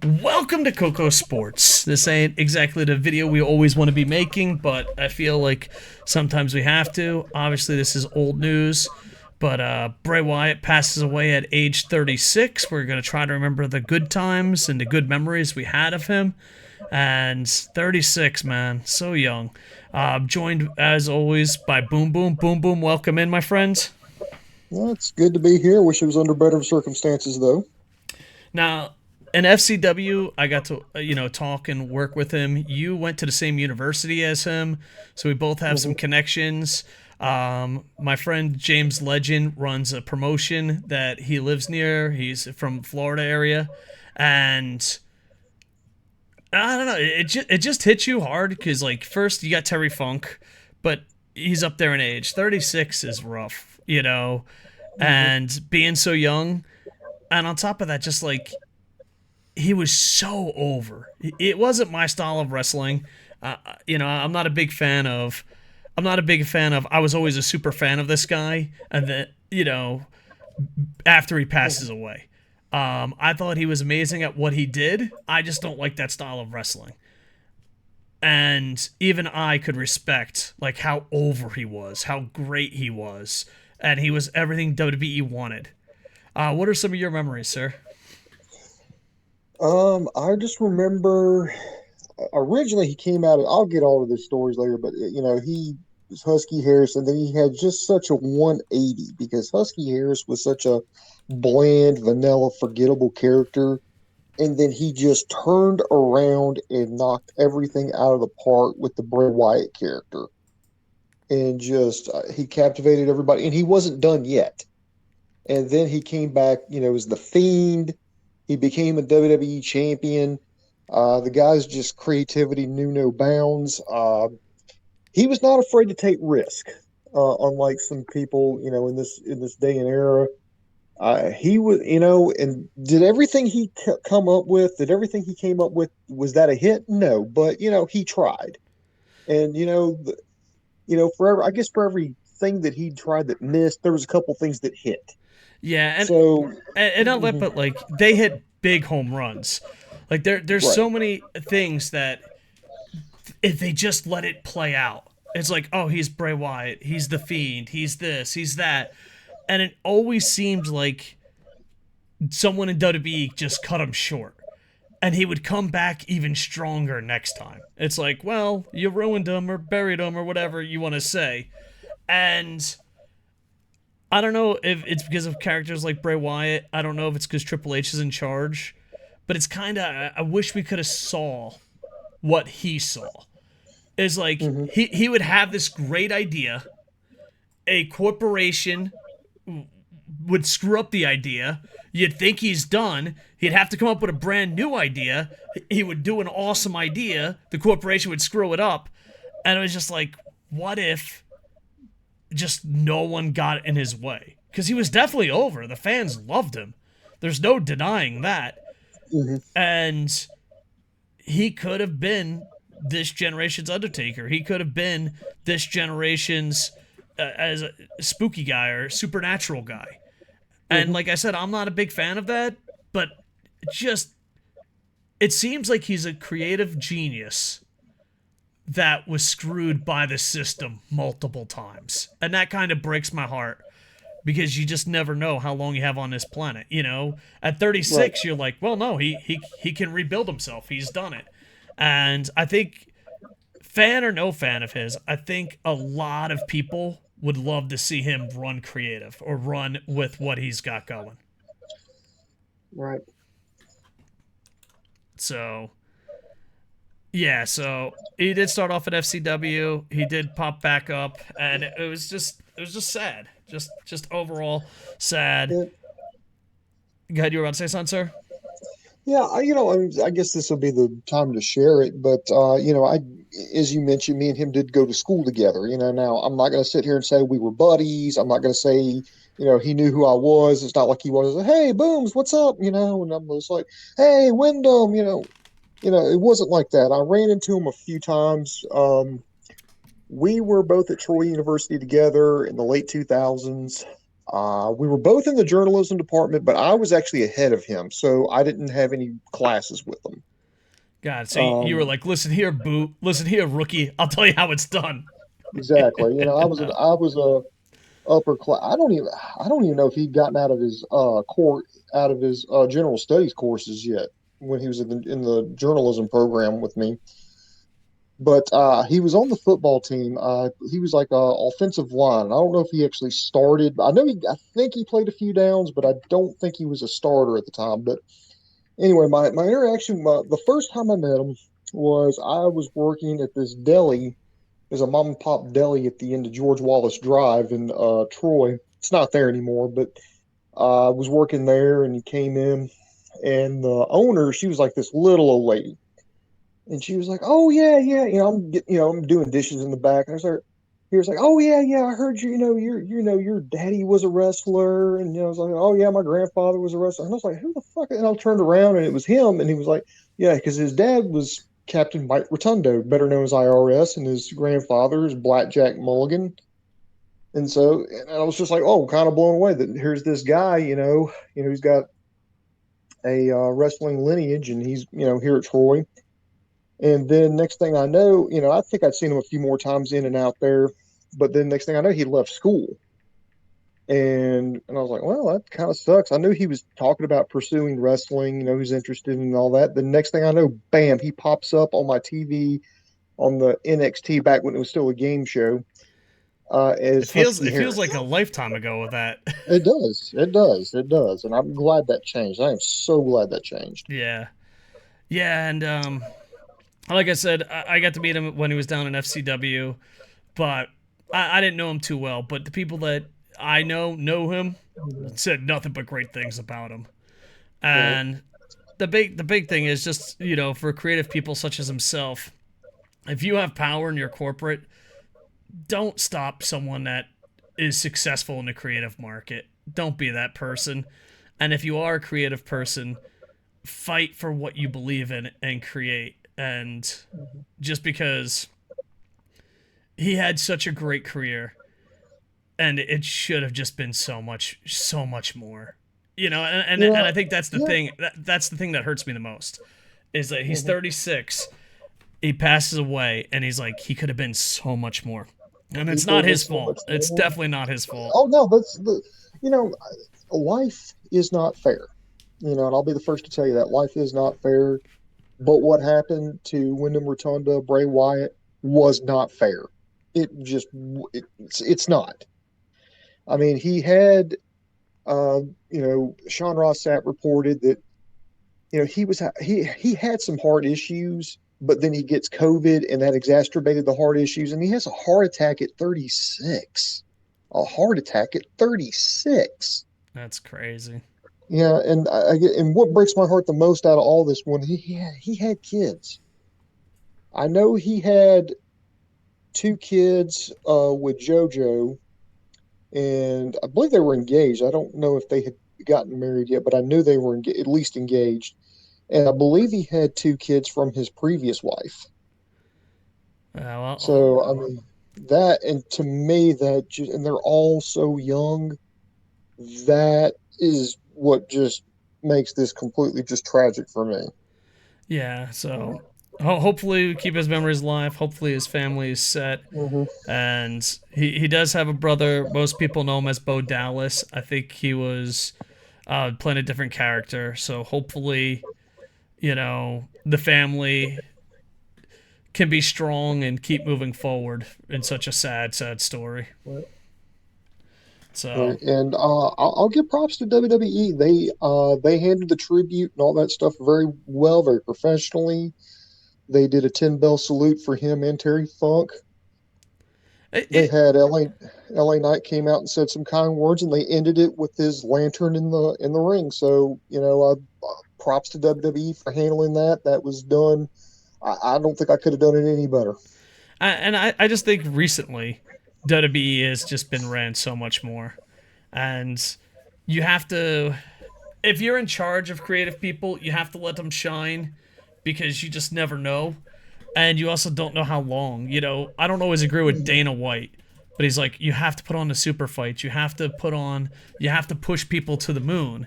Welcome to KocoSports. This ain't exactly the video we always want to be making, but I feel like sometimes we have to. Obviously, this is old news, but Bray Wyatt passes away at age 36. We're going to try to remember the good times and the good memories we had of him. And 36, man, so young. Joined, as always, by Boom Boom. Boom Boom, welcome in, my friends. Well, it's good to be here. Wish it was under better circumstances, though. Now, in FCW, I got to talk and work with him. You went to the same university as him, so we both have some hmm connections. My friend James Legend runs a promotion that he lives near. He's from Florida area, and I don't know. It just hits you hard because like first you got Terry Funk, but he's up there in age. 36 is rough, hmm and being so young, and on top of that, just like he was so over. It wasn't my style of wrestling. I'm not a big fan of. I'm not a big fan of. I was always a super fan of this guy, and then after he passes away, I thought he was amazing at what he did. I just don't like that style of wrestling, and even I could respect like how over he was, how great he was, and he was everything WWE wanted. What are some of your memories, sir? I just remember originally he came out. I'll get all of the stories later, but he was Husky Harris, and then he had just such a 180 because Husky Harris was such a bland, vanilla, forgettable character, and then he just turned around and knocked everything out of the park with the Bray Wyatt character, and just he captivated everybody, and he wasn't done yet. And then he came back, as the Fiend. He became a WWE champion. The guy's just creativity knew no bounds. He was not afraid to take risk, unlike some people, in this day and era. He was, and did everything he come up with? Did everything he came up with was that a hit? No, but he tried, and for everything that he tried that missed, there was a couple things that hit. Yeah, So, and not let, mhm, but like they hit big home runs. Like there's right. so many things that if they just let it play out, it's like, oh, he's Bray Wyatt, he's the Fiend, he's this, he's that, and it always seemed like someone in WWE just cut him short, and he would come back even stronger next time. It's like, well, you ruined him or buried him or whatever you want to say, and I don't know if it's because of characters like Bray Wyatt. I don't know if it's because Triple H is in charge, but it's kind of. I wish we could have saw what he saw. Is like hmm he would have this great idea. A corporation would screw up the idea. You'd think he's done. He'd have to come up with a brand new idea. He would do an awesome idea. The corporation would screw it up, and it was just like, what if just no one got in his way? Because he was definitely over. The fans loved him. There's no denying that. hmm And he could have been this generation's Undertaker. He could have been this generation's as a spooky guy or supernatural guy. And hmm like I said, I'm not a big fan of that, but just it seems like he's a creative genius that was screwed by the system multiple times. And that kind of breaks my heart because you just never know how long you have on this planet. At Right. 36, you're like, well, no, he can rebuild himself. He's done it. And I think, fan or no fan of his, I think a lot of people would love to see him run creative or run with what he's got going. Right. So, yeah, so he did start off at FCW. He did pop back up, and it was just sad. Just overall sad. And, Go ahead, you were about to say something, sir? yeah, I guess this will be the time to share it, but as you mentioned, me and him did go to school together. Now I'm not going to sit here and say we were buddies. I'm not going to say, he knew who I was. It's not like he was, hey, Booms, what's up? And I'm just like, hey, Wyndham, it wasn't like that. I ran into him a few times. We were both at Troy University together in the late 2000s. We were both in the journalism department, but I was actually ahead of him, so I didn't have any classes with him. God, so you were Um, like, listen here, boot, listen here, rookie. I'll tell you how it's done. exactly. I was a upper class. I don't even know if he'd gotten out of his out of his general studies courses yet when he was in the journalism program with me. But he was on the football team. He was like a offensive line. I don't know if he actually started. I think he played a few downs, but I don't think he was a starter at the time. But anyway, my interaction, the first time I met him was I was working at this deli. There's a mom and pop deli at the end of George Wallace Drive in Troy. It's not there anymore, but I was working there, and he came in, and the owner, she was like this little old lady, and she was like, "Oh yeah, yeah, I'm doing dishes in the back." And he was like, "Oh yeah, yeah, I heard you. Your daddy was a wrestler." And I was like, "Oh yeah, my grandfather was a wrestler." And I was like, "Who the fuck?" And I turned around, and it was him. And he was like, "Yeah," because his dad was Captain Mike Rotundo, better known as IRS, and his grandfather is Blackjack Mulligan. And I was just like, "Oh, kind of blown away that here's this guy, he's got a wrestling lineage, and he's here at Troy." And then next thing I know, I think I'd seen him a few more times in and out there. But then next thing I know, he left school. And I was like, well, that kind of sucks. I knew he was talking about pursuing wrestling, he's interested in all that. The next thing I know, bam, he pops up on my TV on the NXT back when it was still a game show It as feels Husky it feels like Harris. a lifetime ago with that. It does. It does. It does. And I'm glad that changed. I am so glad that changed. Yeah, yeah, and like I said, I got to meet him when he was down in FCW, but I didn't know him too well. But the people that I know him said nothing but great things about him. Right. And the big thing is just for creative people such as himself, if you have power in your corporate, don't stop someone that is successful in the creative market. Don't be that person. And if you are a creative person, fight for what you believe in and create. And just because he had such a great career, and it should have just been so much more. And Yeah. I think that's the Yeah. thing. That's the thing that hurts me the most is that he's Mhm. 36, he passes away, and he's like he could have been so much more, and He it's could not have been his so fault. much It's more. definitely not his fault. Oh no, you know, life is not fair. And I'll be the first to tell you that life is not fair. But what happened to Wyndham Rotunda, Bray Wyatt, was not fair. It just, it's not. I mean, he had, Sean Ross Sapp reported that he had some heart issues, but then he gets COVID, and that exacerbated the heart issues, and he has a heart attack at 36. A heart attack at 36. That's crazy. Yeah, and and what breaks my heart the most out of all this one, he had kids. I know he had two kids with JoJo, and I believe they were engaged. I don't know if they had gotten married yet, but I knew they were at least engaged. And I believe he had two kids from his previous wife. Well, So I mean that, and to me that just, and they're all so young. That is what just makes this completely just tragic for me. yeah. So hopefully we keep his memories alive. Hopefully his family is set. Hmm. And he does have a brother. Most people know him as Bo Dallas. I think he was playing a different character. So hopefully, the family can be strong and keep moving forward in such a sad story. So Right. And I'll give props to WWE. They handled the tribute and all that stuff very well, very professionally. They did a 10 bell salute for him and Terry Funk. it, They it had LA Knight came out and said some kind words, and they ended it with his lantern in the ring. So props to WWE for handling that. That was done. I don't think I could have done it any better. I just think recently WWE has just been ran so much more, and you have to if you're in charge of creative people, you have to let them shine because you just never know. And you also don't know how long. I don't always agree with Dana White, But he's like, you have to put on the super fights. You have to push people to the moon,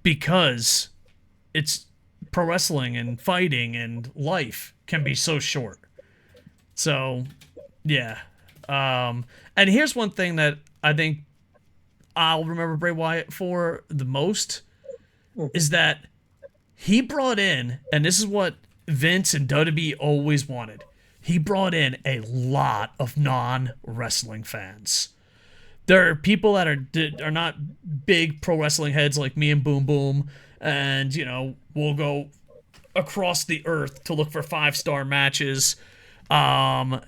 because it's pro wrestling and fighting and life can be so short. So, yeah. And here's one thing that I think I'll remember Bray Wyatt for the most is that he brought in, and this is what Vince and WWE always wanted. He brought in a lot of non-wrestling fans. There are people that are not big pro wrestling heads like me and Boom Boom, and we'll go across the earth to look for 5-star matches. Um,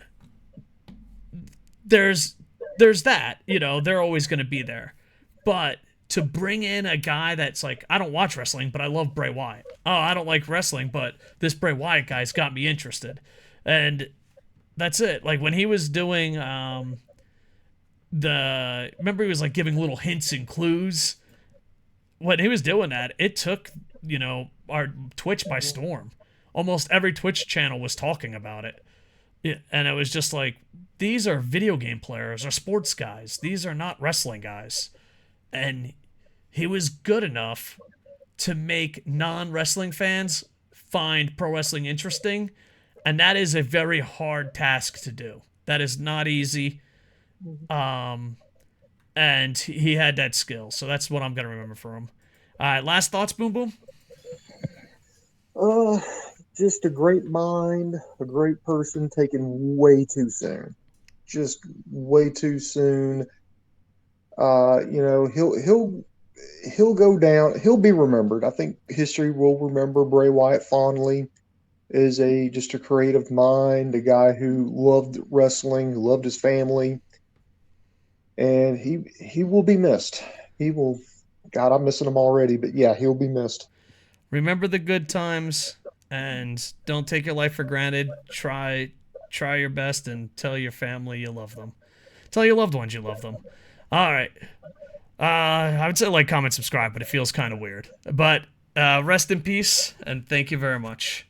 there's that, they're always going to be there. But to bring in a guy that's like, I don't watch wrestling, but I love Bray Wyatt. Oh, I don't like wrestling, but this Bray Wyatt guy's got me interested. And that's it. Like when he was doing remember he was like giving little hints and clues. When he was doing that, it took, our Twitch by storm. Almost every Twitch channel was talking about it. Yeah, and it was just like, these are video game players or sports guys. These are not wrestling guys. And he was good enough to make non-wrestling fans find pro wrestling interesting. And that is a very hard task to do. That is not easy. And he had that skill. So that's what I'm going to remember for him. All right, last thoughts, Boom Boom? Uh, just a great mind, a great person taken way too soon. Just way too soon. He'll go down. He'll be remembered. I think history will remember Bray Wyatt fondly as just a creative mind, a guy who loved wrestling, who loved his family, and he will be missed. He will. God, I'm missing him already, but yeah, he'll be missed. Remember the good times and don't take your life for granted. Try your best and tell your family you love them. Tell your loved ones you love them. All right. I would say like, comment, subscribe, but it feels kind of weird. But rest in peace, and thank you very much.